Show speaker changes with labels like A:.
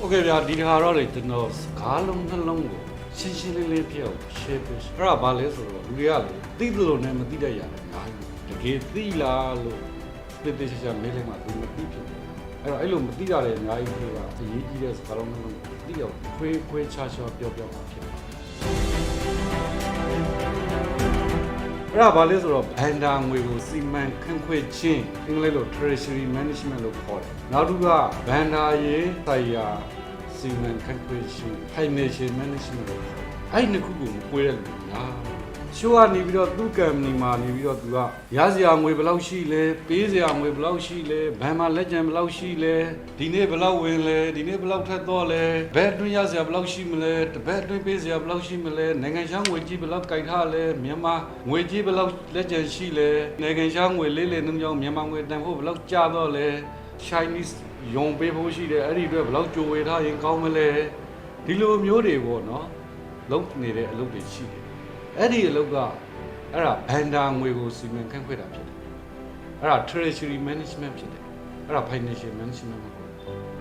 A: Okay ဗျာဒီခါတော့လေကျွန်တော်စကားလုံးနှလုံးကိုရှင်းရှင်းလင်းလင်းပြအောင် share ပေးအဲ့ဒါဘာလဲဆိုတော့လူတွေကလေသိသလိုနဲ့မသိတတ်ရတယ်အများကြီးတကယ်သိလားလို့တိတိကျကျမေးလိုက်မှသူမသိဖြစ်တယ်အဲ့တော့အဲ့လိုမသိရတယ်အများကြီးတွေကအရေးကြီးတဲ့စကားလုံးနှလုံးကိုသိအောင်ခွဲခြားပြောမှာဖြစ်တယ်အဲ့ဒါဘာလဲဆိုတော့ဘန်ဒါငွေကိုစီမံခန့်ခွဲခြင်းအင်္ဂလိပ်လို treasury management လို့ခေါ်တယ်နောက်တစ်ခုကဘန်ဒါရေးဆိုင်ရာစီမံခန့်ခွဲခြင်း financial management လို့ခေါ်တယ်အဲ့ဒီနှစ်ခုကိုမကွဲတဲ့လူများရှိုးကနေပြီးတော့သူ့ကံမီမှာနေပြီးတော့သူကရစရာငွေဘယ်လောက်ရှိလဲပေးစရာငွေဘယ်လောက်ရှိလဲဘဏ်မှာလက်ကျန်ဘယ်လောက်ရှိလဲဒီနေ့ဘယ်လောက်ဝင်လဲဒီနေ့ဘယ်လောက်ထပ်တော့လဲဘယ်အတွင်းရစရာဘယ်လောက်ရှိမလဲတပတ်အတွင်းပေးစရာဘယ်လောက်ရှိမလဲနိုင်ငံခြားငွေကြီးဘယ်လောက်ကြိုက်ထားလဲမြန်မာငွေကြီးဘယ်လောက်လက်ကျန်ရှိလဲနိုင်ငံခြားငွေလေးလေးနှုန်းကြောင့်မြန်မာငွေတန်ဖို့ဘယ်လောက်ကျတော့လဲ Chinese ယုံပေးဖို့ရှိတယ်အဲ့ဒီအတွက်ဘယ်လောက်ကြိုဝေထားရင်ကောင်းမလဲဒီလိုမျိုးတွေပေါ့နော်လုံးနေတဲ့အလုပ်တွေရှိတယ်အဲ့ဒီအလုပ်ကအဲ့ဒါဘန်ဒါငွေကိုစီမံခန့်ခွဲတာဖြစ်တယ်အဲ့ဒါ treasury management ဖြစ်တယ်အဲ့ဒါ financial management မဟုတ်ဘူး